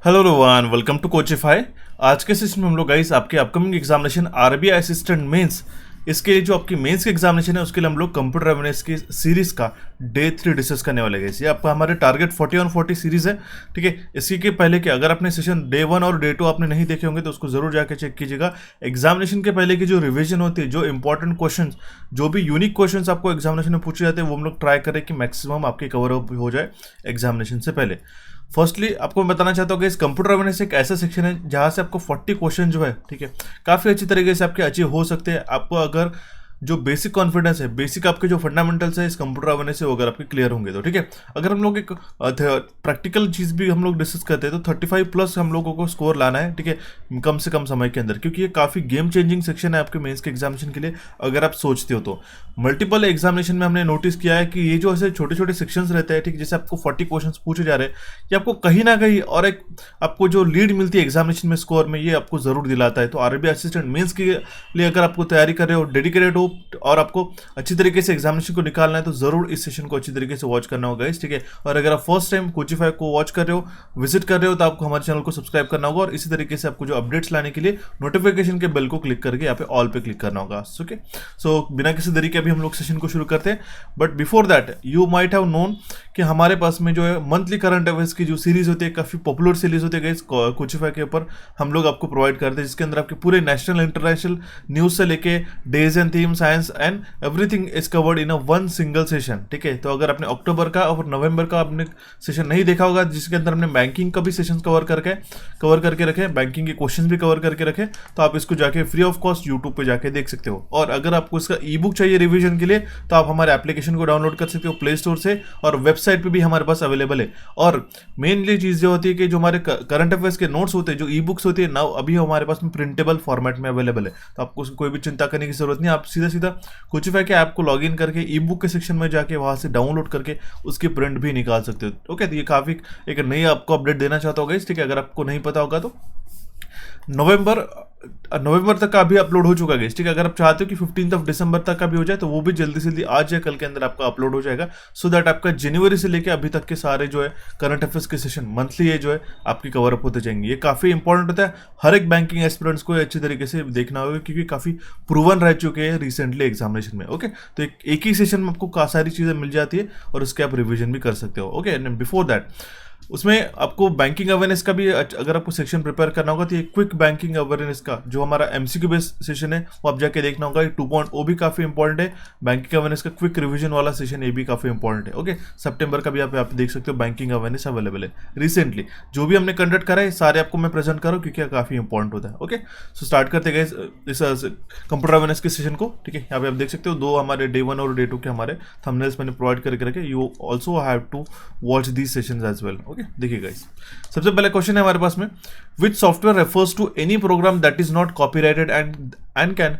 Hello रोवान, welcome to Coachify. आज के सेशन में हम लोग गाइस आपके upcoming examination RBI assistant mains, इसके लिए जो आपकी मेंस के एग्जामिनेशन है उसके लिए हम लोग कंप्यूटर अवेयरनेस की सीरीज का डे 3 डिस्कस करने वाले गाइस। ये आपका हमारे टारगेट 40 ऑन 40 सीरीज है, ठीक है। इसी के पहले कि अगर आपने सेशन डे 1 और डे 2 आपने नहीं देखे होंगे तो उसको जरूर जाके चेक कीजिएगा। एग्जामिनेशन के पहले की जो रिवीजन होती है, जो इंपॉर्टेंट क्वेश्चन, जो भी यूनिक क्वेश्चन आपको एग्जामिनेशन में पूछे जाते हैं, वो हम लोग ट्राई करें कि मैक्सिमम आपके कवर अप हो जाए एग्जामिनेशन से पहले। फर्स्टली आपको मैं बताना चाहता हूँ कि इस कंप्यूटर अवेयरनेस एक ऐसा सेक्शन है जहाँ से आपको 40 क्वेश्चन जो है, ठीक है, काफ़ी अच्छी तरीके से आपके अचीव हो सकते हैं। आपको अगर जो बेसिक कॉन्फिडेंस है, बेसिक आपके जो फंडामेंटल्स है इस कंप्यूटर अवेयरनेस से, वो अगर आपके क्लियर होंगे तो ठीक है। अगर हम लोग एक प्रैक्टिकल चीज़ भी हम लोग डिस्कस करते हैं तो 35 प्लस हम लोगों को स्कोर लाना है, ठीक है, कम से कम समय के अंदर, क्योंकि ये काफ़ी गेम चेंजिंग सेक्शन है आपके मेंस के एग्जामिनेशन के लिए। अगर आप सोचते हो तो मल्टीपल एग्जामिनेशन में हमने नोटिस किया है कि ये जो ऐसे छोटे छोटे सेक्शंस रहते हैं, ठीक, जैसे आपको 40 क्वेश्चंस पूछे जा रहे हैं, ये आपको कहीं ना कहीं और एक आपको जो लीड मिलती है एग्जामिनेशन में स्कोर में, ये आपको जरूर दिलाता है। तो आरबीआई असिस्टेंट मेंस के लिए अगर आपको तैयारी कर रहे हो, डेडिकेटेड हो और आपको अच्छी तरीके से एग्जामिनेशन को निकालना है, तो जरूर इस सेशन को अच्छी तरीके से वॉच करना होगा गाइस, ठीक है। और अगर आप फर्स्ट टाइम कोचिफाई को वॉच कर रहे हो, विजिट कर रहे हो, तो आपको हमारे चैनल को सब्सक्राइब करना होगा और इसी तरीके से आपको जो अपडेट्स लाने के लिए नोटिफिकेशन के बेल को क्लिक करके यहाँ पे ऑल पे क्लिक करना होगा। ओके, सो बिना किसी देरी के अभी हम लोग सेशन को शुरू करते हैं। But before that you might have known कि हमारे पास में जो है मंथली करंट अफेयर्स की जो सीरीज होती है, काफी पॉपुलर सीरीज होती है गाइस, कोचिफाई के ऊपर हम लोग आपको प्रोवाइड करते हैं, जिसके अंदर आपके पूरे नेशनल इंटरनेशनल न्यूज से लेके days and theme, science and everything is covered in a one single session, ठीक है। तो अगर आपने अक्टूबर का और नवंबर का आपने सेशन नहीं देखा होगा, जिसके अंदर हमने बैंकिंग का भी सेशन कवर करके रखे, बैंकिंग के क्वेश्चन भी कवर करके रखे, तो आप इसको जाके फ्री ऑफ कॉस्ट यूट्यूब पे जाके देख सकते हो। और अगर आपको इसका ई बुक चाहिए रिवीजन के लिए, तो आप हमारे एप्लीकेशन को डाउनलोड कर सकते हो प्ले स्टोर से, और वेबसाइट पे भी हमारे पास अवेलेबल है। और मेनली चीज जो होती है कि जो हमारे करंट अफेयर्स के नोट्स होते हैं, जो ई बुक्स होती है ना, अभी हमारे पास में प्रिंटेबल फॉर्मेट में अवेलेबल है, तो आपको कोई भी चिंता करने की जरूरत नहीं। आप सीधा सीधा कोचिफाई के ऐप को लॉग इन करके ई बुक के सेक्शन में जाके वहां से डाउनलोड करके उसकी प्रिंट भी निकाल सकते हो। ओके, तो ये काफी एक नई आपको अपडेट देना चाहता होगा, ठीक है। अगर आपको नहीं पता होगा तो नवंबर तक का भी अपलोड हो चुका है, ठीक है। अगर आप चाहते हो कि 15 दिसंबर तक का भी हो जाए, तो वो भी जल्दी से जल्दी आज या कल के अंदर आपका अपलोड हो जाएगा, सो दैट आपका जनवरी से लेके अभी तक के सारे जो है करंट अफेयर्स के सेशन मंथली ये जो है आपकी कवर अप होते जाएंगे। ये काफी इंपॉर्टेंट होता है, हर एक बैंकिंग एस्पिरेंट्स को अच्छी तरीके से देखना होगा, क्योंकि काफी प्रूवन रह चुके हैं रिसेंटली एग्जामिनेशन में। ओके, तो एक ही सेशन में आपको सारी चीजें मिल जाती है और उसके आप रिविजन भी कर सकते हो। ओके, बिफोर दैट उसमें आपको बैंकिंग अवेयरनेस का भी अगर आपको सेक्शन प्रिपेयर करना होगा, तो ये क्विक बैंकिंग अवेयरनेस का जो हमारा एमसीक्यू बेस्ड सेशन है वो आप जाके देखना होगा। ये 2.0 भी काफी इंपॉर्टेंट है, बैंकिंग अवेयरनेस का क्विक रिवीजन वाला सेशन ये भी काफी इंपॉर्टेंट है। ओके, सितंबर का भी आप देख सकते हो, बैंकिंग अवेयरनेस अवेलेबल है। रिसेंटली जो भी हमने कंडक्ट करा है सारे आपको मैं प्रेजेंट कर रहा हूँ, क्योंकि काफी इंपॉर्टेंट होता है। ओके, सो स्टार्ट करते गए इस कंप्यूटर अवेयरनेस के सेशन को, ठीक है। यहाँ पे आप देख सकते हो दो हमारे डे 1 और डे 2 के हमारे थंबनेल्स मैंने प्रोवाइड करके रखे। You also have to watch these sessions as well. Okay, देखिए गाइस, सबसे पहले क्वेश्चन है हमारे पास में, which software refers to any program that is not copyrighted and can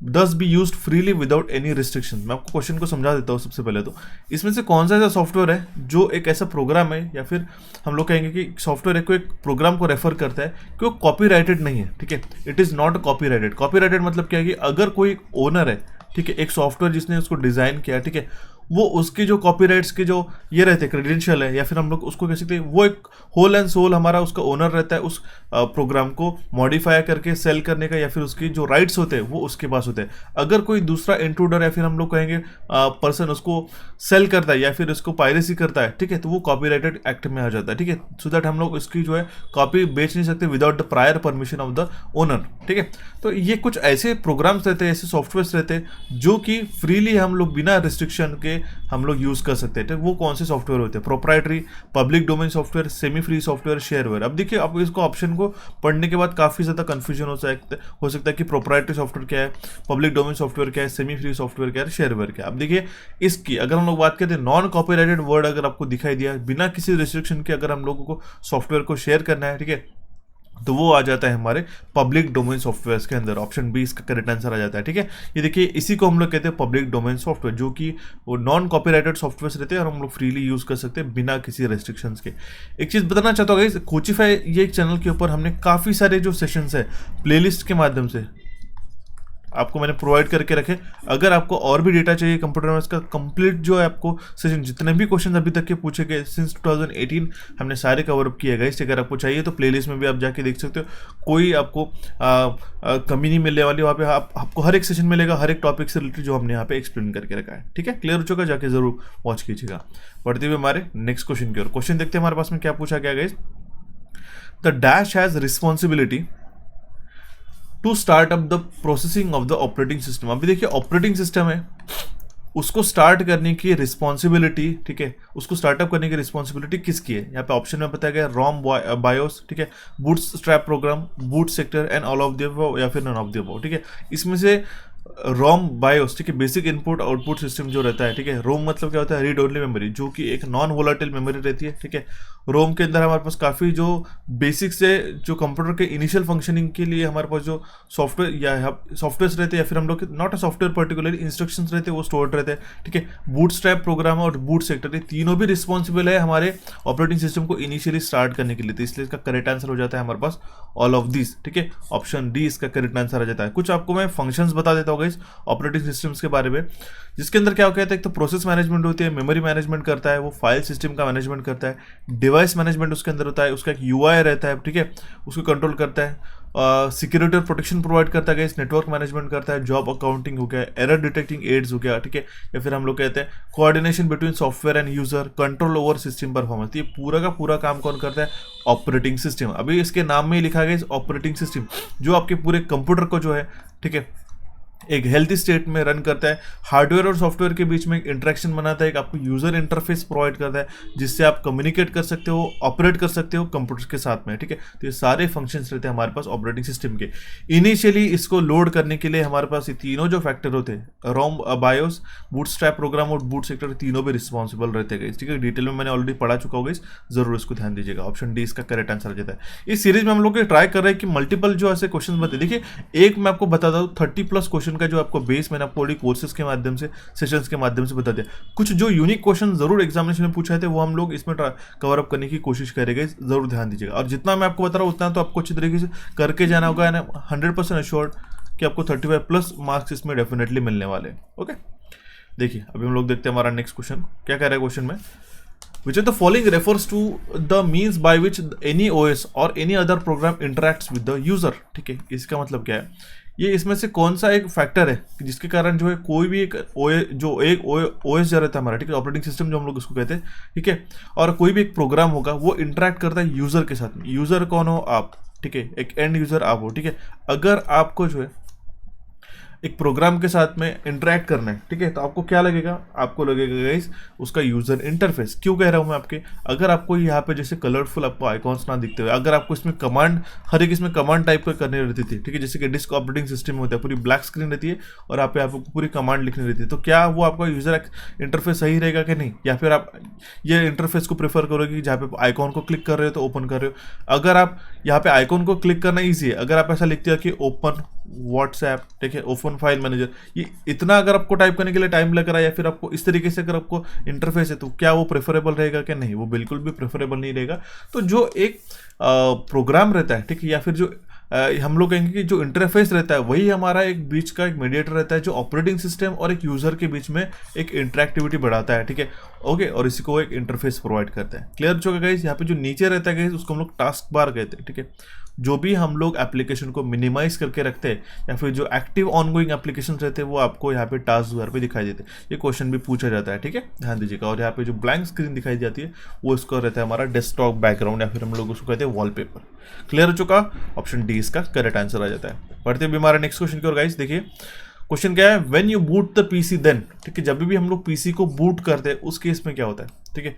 thus be used freely without any restriction. मैं आपको question को समझा देता हूँ। सबसे पहले तो इसमें से कौन सा ऐसा सॉफ्टवेयर है जो एक ऐसा प्रोग्राम है, या फिर हम लोग कहेंगे कि सॉफ्टवेयर है कोई एक प्रोग्राम को रेफर करता है कि वो कॉपीराइटेड नहीं है, ठीक है। It is not copyrighted. Copyrighted मतलब क्या है कि अगर कोई ओनर है, ठीक है, एक सॉफ्टवेयर जिसने उसको डिजाइन किया, ठीक है, वो उसके जो कॉपीराइट्स के जो ये रहते हैं क्रेडेंशियल है, या फिर हम लोग उसको कह सकते हैं वो एक होल एंड सोल हमारा उसका ओनर रहता है, उस प्रोग्राम को मॉडिफाई करके सेल करने का, या फिर उसकी जो राइट्स होते हैं वो उसके पास होते हैं। अगर कोई दूसरा इंट्रूडर या फिर हम लोग कहेंगे पर्सन उसको सेल करता है या फिर उसको पायरेसी करता है, ठीक है, तो वो कॉपीराइटेड एक्ट में आ जाता है, ठीक है। सो दैट हम लोग इसकी जो है कॉपी बेच नहीं सकते without the prior permission of the owner, ठीक है। तो ये कुछ ऐसे प्रोग्राम्स रहते हैं, ऐसे सॉफ्टवेयर रहते हैं जो कि फ्रीली हम लोग बिना रिस्ट्रिक्शन के हम लोग यूज कर सकते हैं। वो कौन से सॉफ्टवेयर होते हैं? Proprietary, public domain software, semi free software, shareware. अब देखिए, आप इसको ऑप्शन को पढ़ने के बाद काफी ज्यादा कंफ्यूजन हो सकता है कि प्रोप्राइटरी सॉफ्टवेयर क्या है, पब्लिक डोमेन सॉफ्टवेयर क्या है, सेमी फ्री सॉफ्टवेयर क्या है, शेयरवेयर क्या है। अब देखिए, इसकी अगर हम लोग बात करते हैं, नॉन कॉपीराइटेड वर्ड अगर आपको दिखाई दिया बिना किसी रिस्ट्रिक्शन के, अगर हम लोगों को सॉफ्टवेयर को शेयर करना है, ठीक है, तो वो आ जाता है हमारे पब्लिक डोमेन सॉफ्टवेयर के अंदर। ऑप्शन बी इसका करेक्ट आंसर आ जाता है, ठीक है। ये देखिए, इसी को हम लोग कहते हैं पब्लिक डोमेन सॉफ्टवेयर, जो कि वो नॉन कॉपीराइटेड सॉफ्टवेयर रहते हैं और हम लोग फ्रीली यूज कर सकते हैं बिना किसी रेस्ट्रिक्शंस के। एक चीज बताना चाहता हूँ, कोचिफाई ये एक चैनल के ऊपर हमने काफी सारे जो सेशंस है प्लेलिस्ट के माध्यम से आपको मैंने प्रोवाइड करके रखे। अगर आपको और भी डेटा चाहिए कंप्यूटर में, इसका कंप्लीट जो है आपको सेशन, जितने भी क्वेश्चन अभी तक के पूछे गए सिंस 2018 हमने सारे कवर अप किए गए। अगर आपको चाहिए तो प्लेलिस्ट में भी आप जाके देख सकते हो, कोई आपको कमी नहीं मिलने वाली। वहाँ पे आपको हर एक सेशन मिलेगा, हर एक टॉपिक से रिलेटेड जो हमने यहाँ पे एक्सप्लेन करके रखा है। ठीक है, क्लियर हो चुका, जाके जरूर वॉच कीजिएगा। बढ़ते हुए हमारे नेक्स्ट क्वेश्चन की ओर। क्वेश्चन देखते हैं हमारे पास में क्या पूछा गया guys. The dash has responsibility to start up the processing of the operating system. अभी देखिए ऑपरेटिंग सिस्टम है, उसको स्टार्ट करने की रिस्पॉन्सिबिलिटी, ठीक है, उसको स्टार्टअप करने की रिस्पॉन्सिबिलिटी किसकी है। यहाँ पे ऑप्शन में बताया गया रोम बायोस, ठीक है, bootstrap program, boot sector and all of the above या फिर नन ऑफ द अबव। ठीक है, इसमें से रोम बायोस, ठीक है, बेसिक इनपुट आउटपुट सिस्टम जो रहता है, ठीक है, रोम मतलब क्या होता है, रीड ओनली मेमोरी, जो कि एक नॉन वोलाटाइल मेमोरी रहती है। ठीक है, रोम के अंदर हमारे पास काफ़ी जो बेसिक से जो कंप्यूटर के इनिशियल फंक्शनिंग के लिए हमारे पास जो सॉफ्टवेयर या सॉफ्टवेयर रहते हैं, या फिर हम लोग not a software particularly instructions रहते हैं, वो स्टोर्ड रहते हैं। ठीक है, बूटस्ट्रैप प्रोग्राम और बूट सेक्टर, ये तीनों भी रिस्पॉन्सिबल है हमारे ऑपरेटिंग सिस्टम को इनिशियली स्टार्ट करने के लिए। तो इसलिए इसका करेक्ट आंसर हो जाता है हमारे पास ऑल ऑफ दिस। ठीक है, ऑप्शन डी इसका करेक्ट आंसर आ जाता है। कुछ आपको मैं फंक्शंस बता देता हूँ इस ऑपरेटिंग सिस्टम्स के बारे में, जिसके अंदर क्या होता है, एक तो प्रोसेस मैनेजमेंट होती है, मेमोरी मैनेजमेंट करता है, वो फाइल सिस्टम का मैनेजमेंट करता है, डिवाइस मैनेजमेंट उसके अंदर होता है, उसका एक यूआई रहता है, ठीक है, उसको कंट्रोल करता है, सिक्योरिटी और प्रोटेक्शन प्रोवाइड करता है, नेटवर्क मैनेजमेंट करता है, जॉब अकाउंटिंग हो गया, एरर डिटेक्टिंग एड्स हो गया, ठीक है, या फिर हम लोग कहते हैं coordination between software and user, control over system performance. ये पूरा का पूरा काम कौन करता है, ऑपरेटिंग सिस्टम। अभी इसके नाम में ही लिखा गया ऑपरेटिंग सिस्टम, जो आपके पूरे कंप्यूटर को जो है, ठीक है, एक हेल्थी स्टेट में रन करता है, हार्डवेयर और सॉफ्टवेयर के बीच में एक इंटरेक्शन बनाता है, एक आपको यूजर इंटरफेस प्रोवाइड करता है, जिससे आप कम्युनिकेट कर सकते हो, ऑपरेट कर सकते हो कंप्यूटर के साथ में। ठीक है, तो ये सारे फंक्शंस रहते हैं हमारे पास ऑपरेटिंग सिस्टम के। इनिशियली इसको लोड करने के लिए हमारे पास ये तीनों जो फैक्टर होते हैं, रोम बायोस, बूटस्ट्रैप प्रोग्राम और बूट सेक्टर, तीनों भी रिस्पॉन्सिबल रहते हैं। ठीक है, डिटेल में मैंने ऑलरेडी पढ़ा चुका होगा, जरूर इसको ध्यान दीजिएगा। ऑप्शन डी इसका करेक्ट आंसर आ जाता है। इस सीरीज में हम लोग ट्राई कर रहे हैं कि मल्टीपल जो ऐसे क्वेश्चन बताए। देखिए, एक मैं आपको बताता हूँ 30+ क्वेश्चन का जो आपको बेस मैंने आपको कोर्सेज के माध्यम से, सेशंस के माध्यम से बता दिया। कुछ जो यूनिक क्वेश्चन जरूर एग्जामिनेशन में पूछे थे, वो हम लोग इसमें कवर अप करने की कोशिश करेंगे, जरूर ध्यान दीजिएगा। और जितना मैं आपको बता रहा हूँ उतना तो आपको अच्छी तरीके से करके जाना होगा, 100% अश्योर्ड कि आपको 35+ मार्क्स इसमें डेफिनेटली मिलने वाले। ओके, देखिए अभी हम लोग देखते हैं हमारा नेक्स्ट क्वेश्चन क्या कह रहा है क्वेश्चन में। Which of the following refers to the means by which any OS or any other program interacts with the user। ठीक है, इसका मतलब क्या है, ये इसमें से कौन सा एक फैक्टर है जिसके कारण जो है कोई भी एक OS जो रहता है हमारा, ठीक है, ऑपरेटिंग सिस्टम जो हम लोग उसको कहते हैं, ठीक है, और कोई भी एक प्रोग्राम होगा वो इंटरेक्ट करता है यूजर के साथ में। यूजर कौन हो आप, ठीक है, एक एंड यूजर आप हो। ठीक है, अगर आपको जो है एक प्रोग्राम के साथ में इंटरेक्ट करना है, ठीक है, तो आपको क्या लगेगा, आपको लगेगा गाइस उसका यूजर इंटरफेस। क्यों कह रहा हूं मैं आपके, अगर आपको यहाँ पे जैसे कलरफुल आपको आइकॉन्स ना दिखते हुए, अगर आपको इसमें कमांड, हर एक इसमें कमांड टाइप का करनी रहती थी, ठीक है, जैसे कि डिस्क ऑपरेटिंग सिस्टम में होता है, पूरी ब्लैक स्क्रीन रहती है और आप आपको पूरी कमांड लिखनी रहती है, तो क्या वो आपका यूजर इंटरफेस सही रहेगा कि नहीं, या फिर आप ये इंटरफेस को प्रेफर करोगे जहाँ पे आइकॉन को क्लिक कर रहे हो तो ओपन कर रहे हो। अगर आप यहाँ पे आइकॉन को क्लिक करना ईजी है, अगर आप ऐसा लिखते हो कि ओपन व्हाट्सएप, ठीक है, ओपन फाइल मैनेजर, ये इतना अगर आपको टाइप करने के लिए टाइम लग रहा है, या फिर आपको इस तरीके से अगर आपको इंटरफेस है, तो क्या वो प्रेफरेबल रहेगा कि नहीं, वो बिल्कुल भी प्रेफरेबल नहीं रहेगा। तो जो एक प्रोग्राम रहता है, ठीक है, या फिर जो हम लोग कहेंगे कि जो इंटरफेस रहता है, वही हमारा एक बीच का एक मीडिएटर रहता है, जो ऑपरेटिंग सिस्टम और एक यूजर के बीच में एक इंटरेक्टिविटी बढ़ाता है। ठीक है, ओके, और इसी को एक इंटरफेस प्रोवाइड करता है। क्लियर हो चुका गाइस, यहाँ पे जो नीचे रहता है गाइस उसको हम लोग टास्क बार कहते हैं। ठीक है, जो भी हम लोग एप्लीकेशन को मिनिमाइज करके रखते हैं, या फिर जो एक्टिव ऑनगोइंग एप्लीकेशन रहते हैं, वो आपको यहाँ पे टास्क बार पे दिखाई देते हैं। ये क्वेश्चन भी पूछा जाता है, ठीक है, ध्यान दीजिएगा। और यहाँ पे जो ब्लैंक स्क्रीन दिखाई जाती है, वो इसका रहता है हमारा डेस्कटॉप बैकग्राउंड, या फिर हम लोग उसको कहते हैं वॉलपेपर। क्लियर हो चुका, ऑप्शन डी इसका करेक्ट आंसर आ जाता है। पढ़ते हैं हमारा नेक्स्ट क्वेश्चन की ओर गाइस। देखिए क्वेश्चन क्या है, when you boot the PC then, ठीक है, जब भी हम लोग पीसी को बूट करते हैं उस केस में क्या होता है। ठीक है,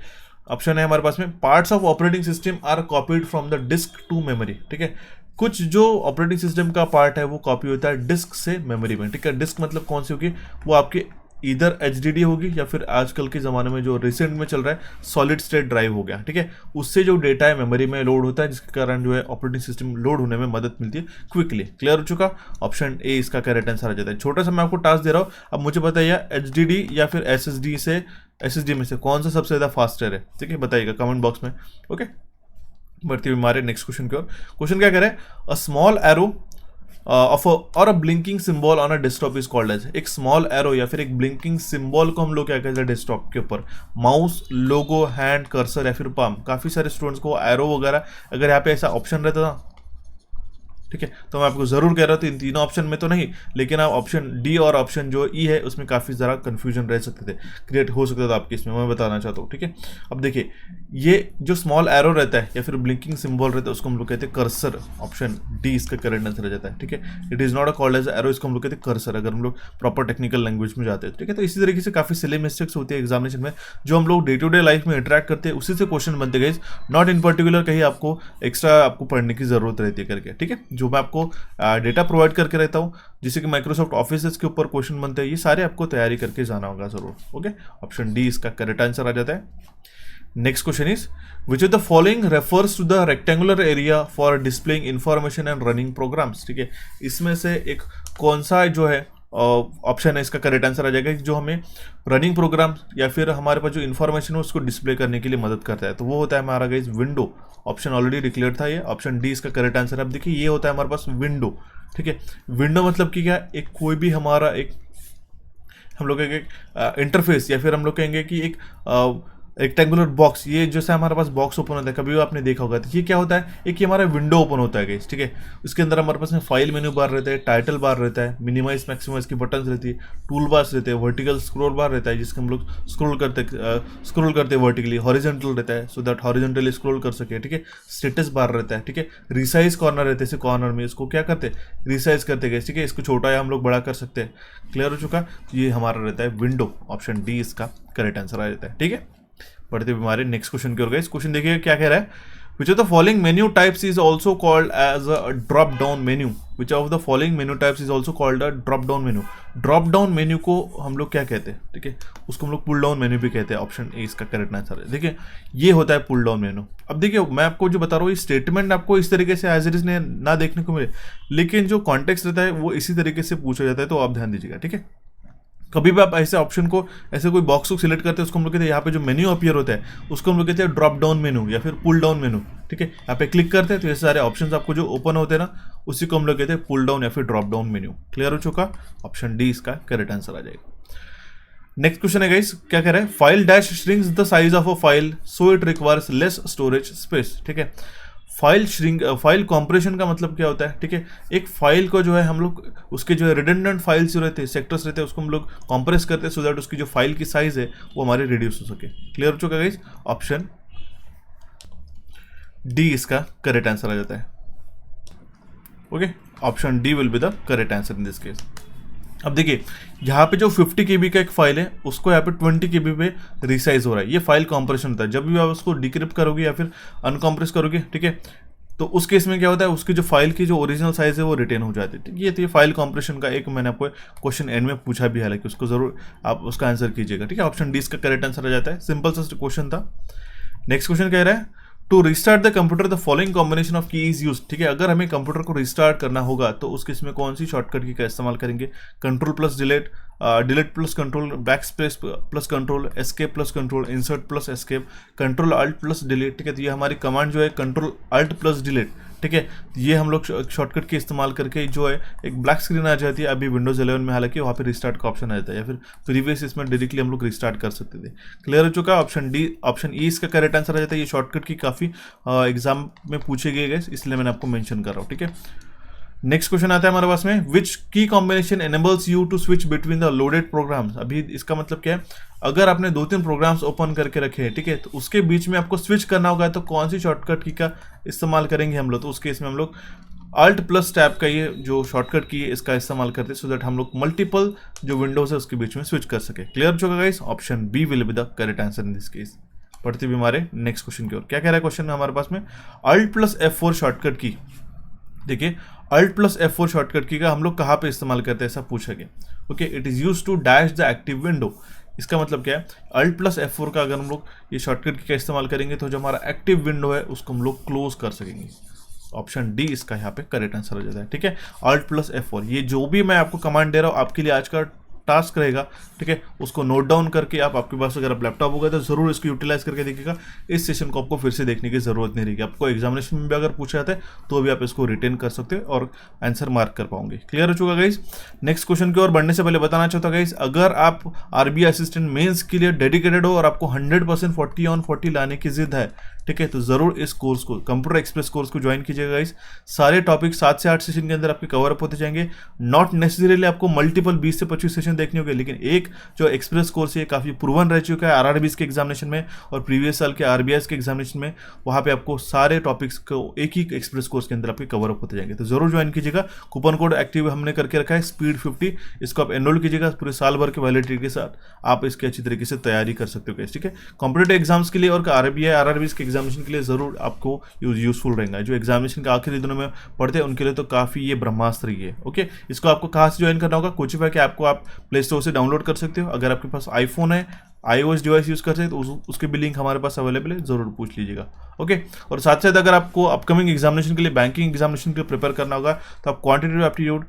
ऑप्शन है हमारे पास में, parts of operating system are copied from the disk to memory. ठीक है, कुछ जो ऑपरेटिंग सिस्टम का पार्ट है वो कॉपी होता है डिस्क से मेमोरी में। ठीक है, डिस्क मतलब कौन सी होगी, वो आपकी इधर HDD होगी, या फिर आजकल के ज़माने में जो रिसेंट में चल रहा है सॉलिड स्टेट ड्राइव हो गया। ठीक है, उससे जो डेटा है मेमोरी में लोड होता है, जिसके कारण जो है ऑपरेटिंग सिस्टम लोड होने में मदद मिलती है क्विकली। क्लियर हो चुका, ऑप्शन ए इसका करेक्ट आंसर आ जाता है। छोटा सा मैं आपको टास्क दे रहा हूँ, अब मुझे बताइए HDD या फिर SSD में से कौन सा सबसे ज़्यादा फास्टर है। ठीक है, बताइएगा कमेंट बॉक्स में। ओके, बढ़ती हुई हमारे नेक्स्ट क्वेश्चन की ओर। क्वेश्चन क्या करें, अ स्मॉल एरो और a blinking symbol on a desktop is called as, एक स्मॉल एरो या फिर एक ब्लिंकिंग सिंबल को हम लोग क्या कहते हैं डेस्कटॉप के ऊपर, माउस, लोगो, हैंड, कर्सर या फिर पाम। काफी सारे स्टूडेंट्स को एरो वगैरह अगर यहाँ पे ऐसा ऑप्शन रहता ना, ठीक है, तो मैं आपको जरूर कह रहा था इन तीनों ऑप्शन में तो नहीं, लेकिन आप ऑप्शन डी और ऑप्शन जो ई है उसमें काफी ज़्यादा कंफ्यूजन रह सकते थे, क्रिएट हो सकता था आपके इसमें, मैं बताना चाहता हूँ। ठीक है, अब देखिए ये जो स्मॉल एरो रहता है या फिर ब्लिंकिंग सिंबल रहता है उसको हम लोग कहते हैं कर्सर, ऑप्शन डी इसका करेक्ट आंसर रह जाता है। ठीक है, it is not a called as arrow, इसको हम लोग कहते हैं कर्सर, अगर हम लोग प्रॉपर टेक्निकल लैंग्वेज में जाते हैं। ठीक है, तो इसी तरीके से काफी सिली मिस्टेक्स होती है एग्जामिनेशन में, जो हम लोग डे टू डे लाइफ में इंटरेक्ट करते हैं उसी से क्वेश्चन बनते गए, नॉट इन पर्टिकुलर कहीं आपको एक्स्ट्रा आपको पढ़ने की जरूरत रहती है करके। ठीक है, जो मैं आपको डेटा प्रोवाइड करके रहता हूँ, जैसे कि माइक्रोसॉफ्ट ऑफिस के ऊपर क्वेश्चन बनते हैं, ये सारे आपको तैयारी करके जाना होगा जरूर। ओके, ऑप्शन डी इसका करेक्ट आंसर आ जाता है। Next question is which of the following refers to the rectangular area for displaying information and running programs. ठीक है, इसमें से एक कौन सा जो है ऑप्शन है इसका करेक्ट आंसर आ जाएगा जो हमें रनिंग प्रोग्राम या फिर हमारे पास जो इन्फॉर्मेशन है उसको डिस्प्ले करने के लिए मदद करता है, तो वो होता है हमारा guys window. Option already declare था ये, ऑप्शन डी इसका करेक्ट आंसर। अब देखिए ये होता है हमारे पास विंडो। ठीक है, विंडो मतलब कि क्या, एक कोई भी हमारा एक हम लोग एक इंटरफेस या फिर हम लोग कहेंगे कि एक रेक्टेंगुलर बॉक्स, ये जैसे हमारे पास बॉक्स ओपन होता है, कभी भी आपने देखा होगा, तो ये क्या होता है, एक ये हमारा विंडो ओपन होता है गाइस। ठीक है, उसके अंदर हमारे पास में फाइल मेन्यू बार रहता है, टाइटल बार रहता है, मिनिमाइज मैक्सिमाइज की बटन्स रहती है, टूल बार्स रहते हैं, वर्टिकल स्क्रॉल बार रहता है जिसके हम लोग स्क्रॉल करते हैं वर्टिकली, हॉरिजॉन्टल रहता है सो दैट हॉरिजॉन्टली स्क्रॉल कर सके। ठीक है, स्टेटस बार रहता है। ठीक है, रिसाइज कॉर्नर रहते हैं, कॉर्नर में इसको क्या करते हैं, रिसाइज करते गए। ठीक है, इसको छोटा या हम लोग बड़ा कर सकते हैं। क्लियर हो चुका, ये हमारा रहता है विंडो, ऑप्शन डी इसका करेक्ट आंसर आ जाता है। ठीक है, बढ़ते हुए हमारे नेक्स्ट क्वेश्चन की ओर गए। इस क्वेश्चन देखिए क्या कह रहा है, which of the following menu types is also called as a drop down menu. Which of the following menu types is also called a drop down menu. Drop down menu को हम लोग क्या कहते हैं, ठीक है, उसको हम लोग पुल डाउन मेन्यू भी कहते हैं। ऑप्शन ए इसका करेक्ट आंसर है। देखिए ये होता है पुल डाउन मेन्यू। अब देखिए मैं आपको जो बता रहा हूँ, ये स्टेटमेंट आपको इस तरीके से एज इट इज ना देखने को मिले, लेकिन जो कॉन्टेक्स्ट रहता है वो इसी तरीके से पूछा जाता है, तो आप ध्यान दीजिएगा। ठीक है, कभी भी आप ऐसे ऑप्शन को, ऐसे कोई बॉक्स को सिलेक्ट करते हैं, उसको हम लोग कहते हैं, यहाँ पे जो मेन्यू अपीयर होता है उसको हम लोग कहते हैं ड्रॉप डाउन मेन्यू या फिर पुल डाउन मेन्यू। ठीक है, यहाँ पे क्लिक करते हैं तो ये सारे ऑप्शंस आपको जो ओपन होते हैं ना, उसी को हम लोग कहते हैं पुल डाउन या फिर ड्रॉप डाउन मेन्यू। क्लियर हो चुका, ऑप्शन डी इसका करेक्ट आंसर आ जाएगा। नेक्स्ट क्वेश्चन है गाइस, क्या कह रहा है, file dash shrinks the size of a file so it requires less storage space. ठीक है, फाइल कॉम्प्रेशन का मतलब क्या होता है, ठीक है, एक फाइल को जो है हम लोग उसके जो है रिडंडेंट फाइल्स जो रहते हैं, सेक्टर्स रहते हैं, उसको हम लोग कॉम्प्रेस करते हैं सो दैट उसकी जो फाइल की साइज है वो हमारे रिड्यूस हो सके। क्लियर हो चुका गाइस, ऑप्शन डी इसका करेक्ट आंसर आ जाता है। Okay, option D will be the correct answer in this case. अब देखिए यहाँ पे जो 50 KB का एक फाइल है उसको यहाँ पे 20 KB पे रिसाइज हो रहा है, ये फाइल कॉम्प्रेशन होता है। जब भी आप उसको डिक्रिप्ट करोगे या फिर अनकॉम्प्रेस करोगे, ठीक है, तो उस केस में क्या होता है, उसकी जो फाइल की जो ओरिजिनल साइज है वो रिटेन हो जाती है। ये तो ये फाइल कॉम्प्रेशन का एक मैंने आपको क्वेश्चन एंड में पूछा भी है, हालांकि उसको जरूर आप उसका आंसर कीजिएगा। ठीक है, ऑप्शन डी इसका करेक्ट आंसर आ जाता है। सिंपल सा क्वेश्चन था। नेक्स्ट क्वेश्चन कह रहा है, to restart the computer the following combination of key is use. ठीक है, अगर हमें कंप्यूटर को रिस्टार्ट करना होगा तो उस केस में कौन सी शॉर्टकट की का इस्तेमाल करेंगे, control plus delete, delete plus control, back space plus control, escape plus control, insert plus escape, control alt plus delete. ठीक है, तो ये हमारी कमांड जो है कंट्रोल अल्ट प्लस डिलीट। ठीक है, ये हम लोग शॉर्टकट के इस्तेमाल करके जो है एक ब्लैक स्क्रीन आ जाती है अभी विंडोज 11 में, हालांकि वहाँ पे रिस्टार्ट का ऑप्शन आ जाता है, या फिर प्रीवियस इसमें डायरेक्टली हम लोग रिस्टार्ट कर सकते थे। क्लियर हो चुका, ऑप्शन डी, ऑप्शन ई इसका करेक्ट आंसर आ जाता है। ये शॉर्टकट की काफ़ी एग्जाम में पूछे गए, इसलिए मैंने आपको मेंशन कर रहा हूँ। ठीक है, नेक्स्ट क्वेश्चन आता है हमारे पास में, which key combination enables you to switch between the loaded programs. अभी इसका मतलब क्या है, अगर आपने 2-3 प्रोग्राम्स ओपन करके रखे हैं, ठीक है, तो उसके बीच में आपको स्विच करना होगा, तो कौन सी शॉर्टकट की का इस्तेमाल करेंगे हम लोग, तो उस केस में हम लोग अल्ट प्लस टैब का ये जो शॉर्टकट की है इसका इस्तेमाल करते हैं, सो दैट हम लोग मल्टीपल जो विंडोज है उसके बीच में स्विच कर सके। क्लियर हो चुका guys, option B will be the correct answer in this case. पढ़ते हुए हमारे नेक्स्ट क्वेश्चन की ओर, क्या कह रहा है क्वेश्चन हमारे पास में, अल्ट प्लस F4 शॉर्टकट की। देखिए alt plus F4 shortcut key का हम लोग कहाँ पे इस्तेमाल करते हैं, ऐसा पूछा गया। Okay, it is use to dash the active window. इसका मतलब क्या है, अल्ट प्लस F4 का अगर हम लोग ये शॉर्टकट की का इस्तेमाल करेंगे तो जो हमारा एक्टिव विंडो है उसको हम लोग क्लोज कर सकेंगे। ऑप्शन डी इसका यहाँ पे करेक्ट आंसर हो जाता है। ठीक है, अल्ट प्लस F4, ये जो भी मैं आपको कमांड दे रहा हूँ आपके लिए आज का टास्क रहेगा, ठीक है, उसको नोट डाउन करके आप, आपके पास अगर आप लैपटॉप होगा तो जरूर इसको यूटिलाइज करके देखिएगा। इस सेशन को आपको फिर से देखने की जरूरत नहीं रहेगी। आपको एग्जामिनेशन में भी अगर पूछा जाता है तो भी आप इसको रिटेन कर सकते हो और आंसर मार्क कर पाओगे। क्लियर हो चुका गाइस। नेक्स्ट क्वेश्चन की ओर बढ़ने से पहले बताना चाहता हूं गाइस, अगर आप आरबीआई असिस्टेंट मेंस के लिए डेडिकेटेड हो और आपको 100% 40 ऑन 40 लाने की जिद है, ठीक है, तो जरूर इस कोर्स को, कंप्यूटर एक्सप्रेस कोर्स को ज्वाइन कीजिएगा गाइस। सारे टॉपिक 7 से 8 सेशन के अंदर आपके कवर अप होते जाएंगे। नॉट नेसेसरीली आपको मल्टीपल 20 से 25 सेशन देखने होंगे, लेकिन एक जो एक्सप्रेस कोर्स है काफी प्रूवन रह चुका है आरआरबीज के एग्जामिनेशन में और प्रीवियस साल के आरबीआई के एग्जामिनेशन में। वहां पे आपको सारे टॉपिक्स को एक ही एक्सप्रेस कोर्स के अंदर आपके कवर अप होते जाएंगे, तो जरूर ज्वाइन कीजिएगा। कूपन कोड एक्टिव हमने करके रखा है स्पीड 50, इसको आप एनरोल कीजिएगा। पूरे साल भर के वैलिडिटी के साथ आप इसकी अच्छी तरीके से तैयारी कर सकते हो, ठीक है। कॉम्पिटेटिव एग्जाम्स के लिए और आरबीआई आरआरबीज के एग्जामिनेशन के लिए जरूर आपको यूजफुल रहेगा। जो एग्जामिनेशन के आखिरी दिनों में पढ़ते हैं उनके लिए तो काफी ये ब्रह्मास्त्र ही है। ओके, इसको आपको कहाँ से ज्वाइन करना होगा, कोचिफाई के ऐप को आप प्ले स्टोर से डाउनलोड कर सकते हो। अगर आपके पास आईफोन है, iOS डिवाइस यूज करते हैं तो उसके भी लिंक हमारे पास अवेलेबल है, जरूर पूछ लीजिएगा। ओके, और साथ साथ अगर आपको अपकमिंग एग्जामिनेशन के लिए, बैंकिंग एग्जामिनेशन के लिए प्रिपेयर करना होगा तो आप क्वांटिटेटिव एप्टीट्यूड,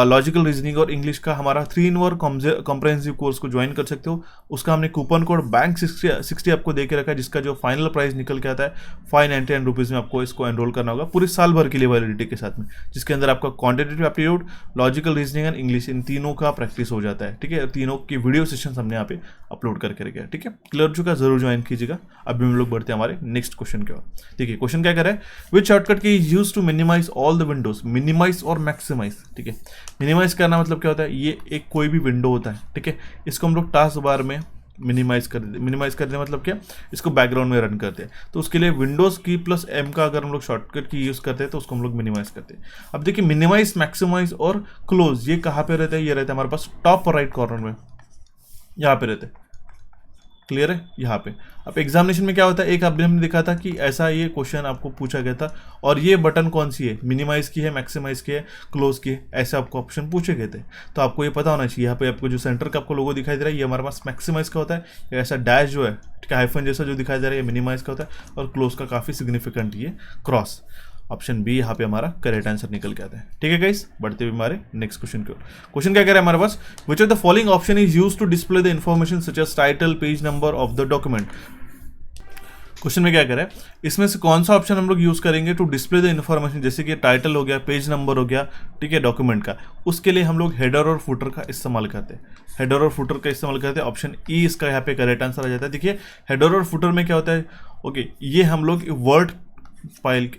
लॉजिकल रीजनिंग और इंग्लिश का हमारा 3-in-1 कॉम्प्रहेंसिव कोर्स को ज्वाइन कर सकते हो। उसका हमने कूपन कोड बैंक 60 आपको दे के रखा है, जिसका जो फाइनल प्राइस निकल के आता है 599 रुपीज़ में आपको इसको एनरोल करना होगा पूरे साल भर के लिए वैलिडिटी के साथ में, जिसके अंदर आपका quantitative aptitude, logical reasoning and English in तीनों का प्रैक्टिस हो जाता है, ठीक है। तीनों की वीडियो सेशन हमने यहाँ पे अपलोड करके रखे हैं, ठीक है। क्लियर हो चुका, जरूर ज्वाइन कीजिएगा। अभी हम लोग बढ़ते हैं हमारे नेक्स्ट क्वेश्चन की ओर। देखिए क्वेश्चन क्या कर रहा है, which shortcut key is use to minimize all the windows, minimize और मैक्सिमाइज, ठीक है। मिनिमाइज करना मतलब क्या होता है, ये एक कोई भी विंडो होता है, ठीक है, इसको हम लोग टास्क बार में मिनिमाइज कर देते। मिनिमाइज करते मतलब क्या, इसको बैकग्राउंड में रन करते हैं, तो उसके लिए विंडोज की प्लस एम का अगर हम लोग शॉर्टकट की यूज करते हैं तो उसको हम लोग मिनिमाइज करते हैं। अब देखिए मिनिमाइज, मैक्सिमाइज और क्लोज ये कहाँ पे रहता है, ये रहता है हमारे पास टॉप राइट कॉर्नर में, यहाँ पे रहते हैं। क्लियर है, यहाँ पे। अब एग्जामिनेशन में क्या होता है, एक अभी हमने देखा था कि ऐसा ये क्वेश्चन आपको पूछा गया था और ये बटन कौन सी है, मिनिमाइज की है, मैक्सिमाइज की है, क्लोज की है, ऐसे आपको ऑप्शन पूछे गए थे। तो आपको ये पता होना चाहिए, यहाँ पे आपको जो सेंटर का आपको लोगो दिखाई दे रहा है ये हमारे पास मैक्सिमाइज का होता है, ऐसा डैश जो है, ठीक है, हाइफन जैसा जो दिखाई दे रहा है ये मिनिमाइज का होता है, और क्लोज का काफी सिग्निफिकेंट ये क्रॉस। ऑप्शन बी यहाँ पे हमारा करेक्ट आंसर निकल के आता है, ठीक है गाइस। बढ़ते हुए हमारे नेक्स्ट क्वेश्चन की ओर। क्वेश्चन क्या कह रहा है हमारे पास, which of the following option is used to display the information such as title, page number of the document. Question में क्या कह रहा है, इसमें से कौन सा ऑप्शन हम लोग यूज करेंगे टू डिस्प्ले द इन्फॉर्मेशन, जैसे कि टाइटल हो गया, पेज नंबर हो गया, ठीक है, डॉक्यूमेंट का। उसके लिए हम लोग हेडर और फुटर का इस्तेमाल करते हैं, हेडर और फुटर का इस्तेमाल करते हैं। ऑप्शन ई इसका यहाँ पे करेक्ट आंसर आ जाता है। देखिए हेडर और फुटर में क्या होता है, ओके, ये हम लोग वर्ड फाइल,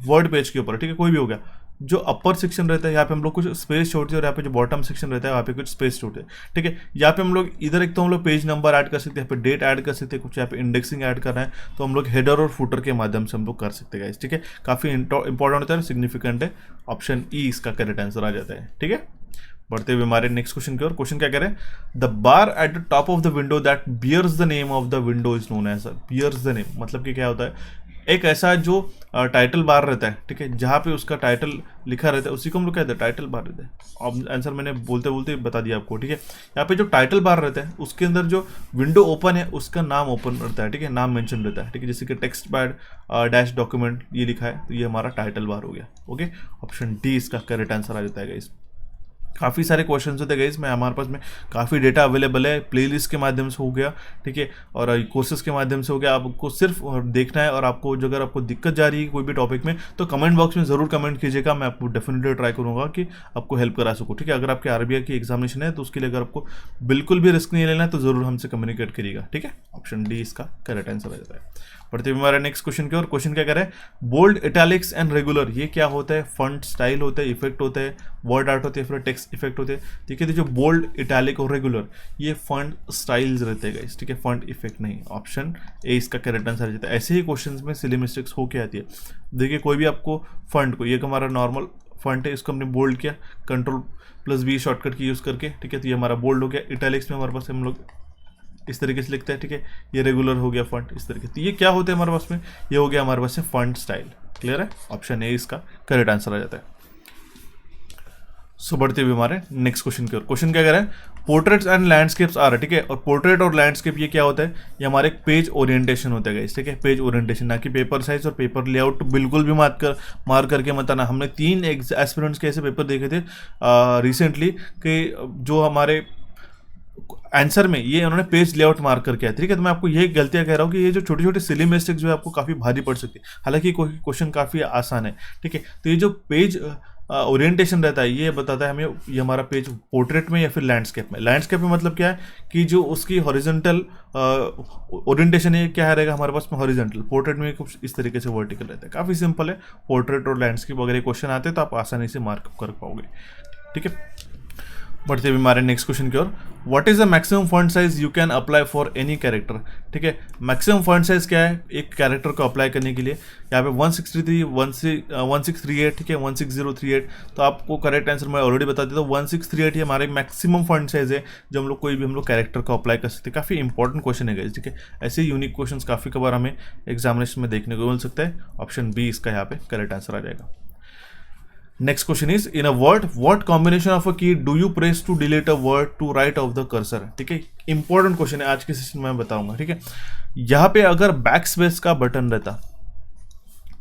वर्ड पेज के ऊपर, ठीक है, कोई भी हो गया, जो अपर सेक्शन रहता है यहाँ पे हम लोग कुछ स्पेस छोड़ते हैं और यहाँ पे जो बॉटम सेक्शन रहता है वहाँ पे कुछ स्पेस छोड़ते हैं, ठीक है। यहाँ पे हम लोग इधर एक तो हम लोग पेज नंबर ऐड कर सकते हैं, यहाँ पे डेट ऐड कर सकते हैं, कुछ यहाँ पे इंडेक्सिंग ऐड करना है तो हम लोग हेडर और फुटर के माध्यम से हम लोग कर सकते हैं, ठीक है। काफी इंपॉर्टेंट होता है, सिग्निफिकेंट है। ऑप्शन ई इसका करेक्ट आंसर आ जाता है, ठीक है। बढ़ते हुए हमारे नेक्स्ट क्वेश्चन की ओर। क्वेश्चन क्या कह रहे हैं, the bar at the top of the window that bears the name of the window is known as, bears the name मतलब कि क्या होता है, एक ऐसा जो टाइटल बार रहता है, ठीक है, जहाँ पे उसका टाइटल लिखा रहता है उसी को हम लोग कहते हैं टाइटल बार रहता है। अब आंसर मैंने बोलते बोलते बता दिया आपको, ठीक है। यहाँ पे जो टाइटल बार रहता है उसके अंदर जो विंडो ओपन है उसका नाम ओपन रहता है, ठीक है, नाम मेंशन रहता है, ठीक है, जैसे कि टेक्स्ट पैड डैश डॉक्यूमेंट ये लिखा है तो ये हमारा टाइटल बार हो गया। ओके, ऑप्शन डी इसका करेक्ट आंसर आ जाता है गाइस। काफ़ी सारे क्वेश्चन होते गए इसमें, हमारे पास में काफ़ी डेटा अवेलेबल है, प्लेलिस्ट के माध्यम से हो गया, ठीक है, और कोर्सेज के माध्यम से हो गया। आपको सिर्फ देखना है और आपको जो अगर आपको दिक्कत जा रही है कोई भी टॉपिक में तो कमेंट बॉक्स में ज़रूर कमेंट कीजिएगा, मैं आपको डेफिनेटली ट्राई करूँगा कि आपको हेल्प करा सकूँ, ठीक है। अगर आपके आरबीआई की एग्जामिनेशन है तो उसके लिए अगर आपको बिल्कुल भी रिस्क नहीं लेना है तो ज़रूर हमसे कम्युनिकेट करिएगा, ठीक है। ऑप्शन डी इसका करेक्ट आंसर आ जाता है। बढ़ते हुए हमारा नेक्स्ट क्वेश्चन की ओर। क्वेश्चन क्या कह रहा है, बोल्ड, इटैलिक्स एंड रेगुलर ये क्या होता है, फंट स्टाइल होता है, इफेक्ट होता है, वर्ड आर्ट होते हैं, फिर टेक्स्ट इफेक्ट होते हैं, ठीक है। तो जो बोल्ड, इटैलिक और रेगुलर ये फंट स्टाइल्स रहते हैं गाइस, ठीक है, फंट इफेक्ट नहीं। ऑप्शन ए इसका करेक्ट आंसर आ जाता है। ऐसे ही क्वेश्चन में सिली मिस्टेक्स हो के आती है। देखिए कोई भी आपको फंट को, ये हमारा नॉर्मल फंट है, इसको हमने बोल्ड किया Ctrl+V शॉर्टकट की यूज़ करके, ठीक है, तो ये हमारा बोल्ड हो गया। इटैलिक्स में हमारे पास हम लोग इस तरीके से लिखते हैं, ठीक है, ये रेगुलर हो गया फंट इस तरीके। तो ये क्या होते हैं हमारे पास में, ये हो गया हमारे पास से फंट स्टाइल। क्लियर है, ऑप्शन ए इसका करेक्ट आंसर आ जाता है। सो बढ़ते हुए हमारे नेक्स्ट क्वेश्चन की ओर। क्वेश्चन क्या कह रहा है, पोर्ट्रेट्स एंड लैंडस्केप्स आ रहा है, ठीक है, और पोर्ट्रेट और लैंडस्केप ये क्या होता है, ये हमारे एक पेज ओरिएंटेशन होता है गाइस, ठीक है, पेज ओरिएंटेशन, ना कि पेपर साइज और पेपर लेआउट। बिल्कुल भी मार करके मत आना। हमने 3 एस्पिरेंट्स के ऐसे पेपर देखे थे रिसेंटली कि जो हमारे आंसर में ये उन्होंने पेज लेआउट मार्क करके आया, ठीक है। तो मैं आपको ये गलतियां कह रहा हूँ कि ये जो छोटी छोटी सिली मिस्टेक जो है आपको काफ़ी भारी पड़ सकती है, हालांकि क्वेश्चन काफ़ी आसान है, ठीक है। तो ये जो पेज ओरिएंटेशन रहता है ये बताता है हमें ये हमारा पेज पोर्ट्रेट में या फिर लैंडस्केप में। लैंडस्केप में मतलब क्या है कि जो उसकी हॉरिजॉन्टल ओरिएंटेशन है क्या रहेगा हमारे पास में हॉरिजॉन्टल, पोर्ट्रेट में कुछ इस तरीके से वर्टिकल रहता है। काफ़ी सिंपल है, पोर्ट्रेट और लैंडस्केप वगैरह क्वेश्चन आते हैं तो आप आसानी से मार्कअप कर पाओगे, ठीक है। बढ़ते हुए हमारे नेक्स्ट क्वेश्चन की ओर, what is the maximum font size you can apply for any character, ठीक है। मैक्सिमम फॉन्ट साइज क्या है एक कैरेक्टर को अप्लाई करने के लिए, यहाँ पे 163 1638, ठीक है, 16038। तो आपको करेक्ट आंसर मैं ऑलरेडी बता देता हूँ, 1638 ही हमारे मैक्सिमम फॉन्ट साइज है जो हम लोग कोई भी हम लोग कैरेक्टर को अप्लाई कर सकते हैं। काफ़ी इंपॉर्टेंट क्वेश्चन है गाइस, ठीक है। ऐसे यूनिक क्वेश्चन काफ़ी कबार हमें एग्जामिनेशन में देखने को मिल सकता है। ऑप्शन बी इसका यहाँ पे करेक्ट आंसर आ जाएगा। Next question is, in a word what combination of a key do you press to delete a word to right of the cursor, ठीक है। इंपॉर्टेंट क्वेश्चन है आज के सेशन में मैं बताऊंगा, ठीक है। यहाँ पे अगर बैक स्पेस का बटन रहता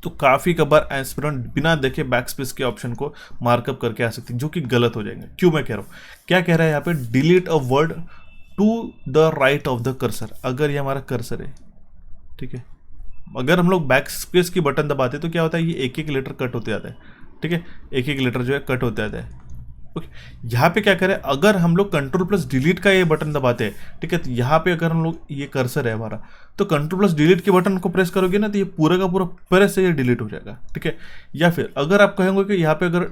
तो काफी कबार एस्पिरेंट बिना देखे बैक स्पेस के ऑप्शन को मार्कअप करके आ सकती है, जो कि गलत हो जाएंगे। क्यों मैं कह रहा हूँ, क्या कह रहा है यहाँ पे, delete a word to the right of the cursor. अगर ये हमारा कर्सर है, ठीक है, अगर हम लोग बैक स्पेस की बटन दबाते तो क्या होता है, ये एक एक लेटर कट होते जाता है, ठीक है, एक एक लेटर जो है कट होता है। ओके, यहाँ पे क्या करें, अगर हम लोग कंट्रोल प्लस डिलीट का ये बटन दबाते हैं, ठीक है, तो यहाँ पे अगर हम लोग ये कर्सर है हमारा, तो कंट्रोल प्लस डिलीट के बटन को प्रेस करोगे ना तो ये पूरा का पूरा प्रेस से ये डिलीट हो जाएगा, ठीक है। या फिर अगर आप कहेंगे कि यहाँ पे अगर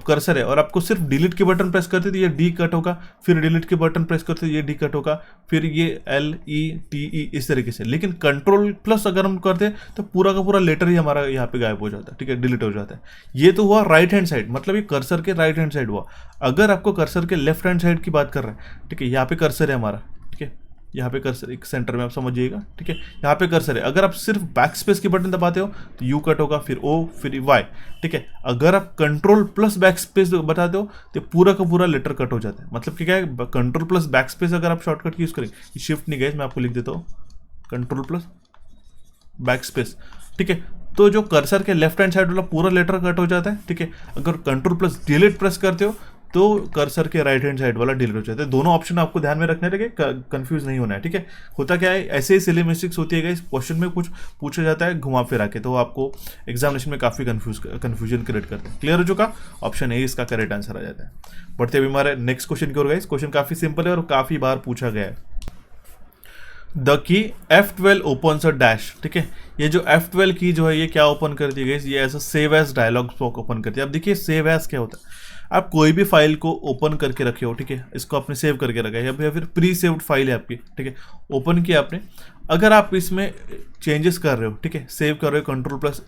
कर्सर है और आपको सिर्फ डिलीट के बटन प्रेस करते तो ये डी कट होगा, फिर डिलीट के बटन प्रेस करते तो ये डी कट होगा, फिर ये LETE इस तरीके से। लेकिन कंट्रोल प्लस अगर हम करते हैं तो पूरा का पूरा लेटर ही हमारा यहाँ पे गायब हो जाता है, ठीक है, डिलीट हो जाता है। ये तो हुआ राइट हैंड साइड, मतलब ये कर्सर के राइट हैंड साइड हुआ। अगर आपको कर्सर के लेफ्ट हैंड साइड की बात कर रहे हैं, ठीक है, यहाँ पे कर्सर है हमारा, ठीक है, यहाँ पे कर्सर एक सेंटर में आप समझिएगा, ठीक है, यहाँ पे कर्सर है। अगर आप सिर्फ बैक स्पेस की बटन दबाते हो तो यू कट होगा, फिर O, फिर Y, ठीक है। अगर आप कंट्रोल प्लस बैक स्पेस बताते हो तो पूरा का पूरा लेटर कट हो जाता है। मतलब कि क्या है, कंट्रोल प्लस बैक स्पेस अगर आप शॉर्टकट की यूज करें, शिफ्ट नहीं गए, मैं आपको लिख देता हूँ कंट्रोल प्लस बैक स्पेस, ठीक है, तो जो कर्सर के लेफ्ट हैंड साइड वाला पूरा लेटर कट हो जाता है, ठीक है। अगर कंट्रोल प्लस डिलीट प्रेस करते हो तो कर्सर के राइट हैंड साइड वाला डिलीट हो जाता है। दोनों ऑप्शन आपको ध्यान में रखने लगे, कंफ्यूज नहीं होना है, ठीक है। होता क्या है, ऐसे ही सिली मिस्टेक्स होती है इस क्वेश्चन में, कुछ पूछा जाता है घुमा फिरा के, तो आपको एग्जामिनेशन में काफी कंफ्यूजन क्रिएट करते हैं। क्लियर हो चुका, ऑप्शन ए इसका करेक्ट आंसर आ जाता है। बढ़ते हुए हमारे नेक्स्ट क्वेश्चन की ओर गाइस, क्वेश्चन काफी सिंपल है और काफी बार पूछा गया है। The key F12 opens a dash, ठीक है। ये जो F12 की जो है ये क्या ओपन करती है, ये as a save as dialog box open करती है। अब देखिए सेव एज क्या होता है, आप कोई भी फाइल को ओपन करके रखे हो, ठीक है, इसको आपने सेव करके रखा है या फिर प्री सेव्ड फाइल है आपकी, ठीक है, ओपन किया आपने। अगर आप इसमें चेंजेस कर रहे हो, ठीक है, सेव कर रहे हो कंट्रोल प्लस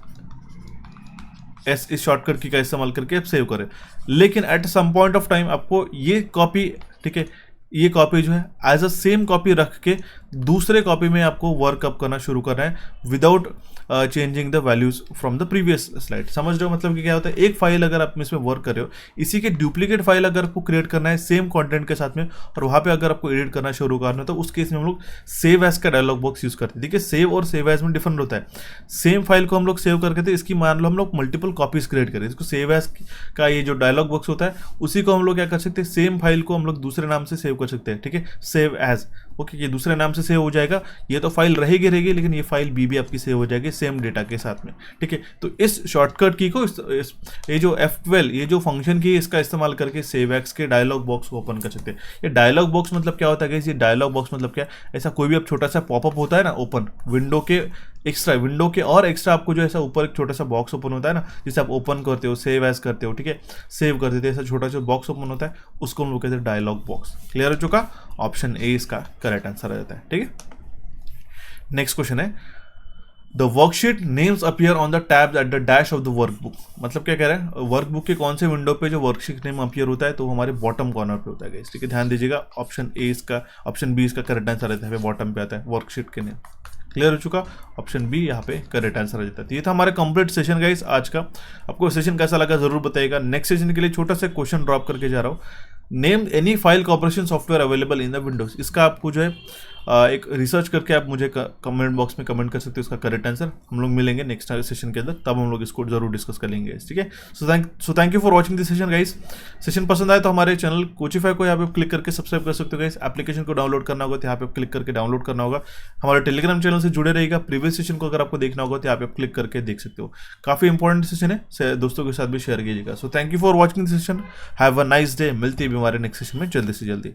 S इस शॉर्टकट की का इस्तेमाल करके आप सेव करें, लेकिन at some point of time आपको ये कॉपी, ठीक है, ये कॉपी जो है एज अ सेम कॉपी रख के दूसरे कॉपी में आपको वर्कअप करना शुरू करना है without changing the values from the previous slide. समझ रहे हो मतलब कि क्या होता है, एक फाइल अगर आप इसमें वर्क कर रहे हो, इसी के डुप्लीकेट फाइल अगर आपको क्रिएट करना है सेम कंटेंट के साथ में, और वहाँ पे अगर आपको एडिट करना शुरू करना है तो उस केस में हम लोग सेव एज का डायलॉग बॉक्स यूज करते हैं। देखिए सेव और सेव एज में डिफरेंट होता है। सेम फाइल को हम लोग सेव करके थे, इसकी मान लो हम लोग मल्टीपल कॉपीज क्रिएट करें, इसको सेव एज का ये जो डायलॉग बॉक्स होता है उसी को हम लोग क्या कर सकते हैं, सेम फाइल को हम लोग दूसरे नाम से सेव कर सकते हैं, ठीक है, सेव एज। ओके, ये दूसरे नाम से सेव हो जाएगा, ये तो फाइल रहेगी लेकिन ये फाइल भी आपकी सेव हो जाएगी सेम डेटा के साथ में, ठीक है। तो इस शॉर्टकट की को ये जो F12 ये जो फंक्शन की इसका इस्तेमाल करके सेव एक्स के डायलॉग बॉक्स को ओपन कर सकते हैं। ये डायलॉग बॉक्स मतलब क्या होता है, ये डायलॉग बॉक्स मतलब क्या है, ऐसा कोई भी अब छोटा सा पॉपअप होता है ना ओपन, विंडो के और एक्स्ट्रा आपको जो ऐसा ऊपर एक छोटा सा बॉक्स ओपन होता है ना, जिसे आप ओपन करते हो, सेव एज करते हो, ठीक है, सेव कर देते हो, ऐसा छोटा सा बॉक्स ओपन होता है, उसको हम लोग कहते हैं डायलॉग बॉक्स। क्लियर हो चुका, ऑप्शन ए इसका करेक्ट आंसर आ जाता है, ठीक है। नेक्स्ट क्वेश्चन है, the worksheet names appear on the tabs at the dash of the workbook. मतलब क्या कह रहे हैं, वर्कबुक के कौन से विंडो पे जो वर्कशीट नेम अपीयर होता है तो हमारे बॉटम कॉर्नर पे होता है, ठीक है, ध्यान दीजिएगा। ऑप्शन ए इसका, ऑप्शन बी इसका करेक्ट आंसर रहता है, बॉटम पे आता है वर्कशीट के नेम। क्लियर हो चुका, ऑप्शन बी यहाँ पे करेक्ट आंसर आ जाता है। ये था हमारा कंप्लीट सेशन गाइस आज का। आपको सेशन कैसा लगा जरूर बताइएगा। नेक्स्ट सेशन के लिए छोटा सा क्वेश्चन ड्रॉप करके जा रहा हूँ। Name any file corporation software available in the Windows. इसका आपको जो है एक रिसर्च करके आप मुझे कमेंट बॉक्स में कमेंट कर सकते हो उसका करेक्ट आंसर। हम लोग मिलेंगे नेक्स्ट सेशन के अंदर, तब हम लोग इसको जरूर डिस्कस कर लेंगे, ठीक है। So thank you for watching this session guys. Session पसंद आए तो हमारे चैनल कोचिफाई को यहाँ पे क्लिक करके सब्सक्राइब कर सकते हो गाइस। एप्लीकेशन को डाउनलोड करना होगा तो यहाँ पे क्लिक करके डाउनलोड करना होगा। हमारे टेलीग्राम चैनल से जुड़े रहेगा। प्रीवियस सेशन को अगर आपको देखना होगा तो यहाँ पे क्लिक करके देख सकते हो। काफी इंपॉर्टेंट सेशन है, दोस्तों के साथ भी शेयर कीजिएगा। So thank you for watching this session. Have a nice day. मिलती है हमारे नेक्स्ट सेशन में जल्दी से जल्दी।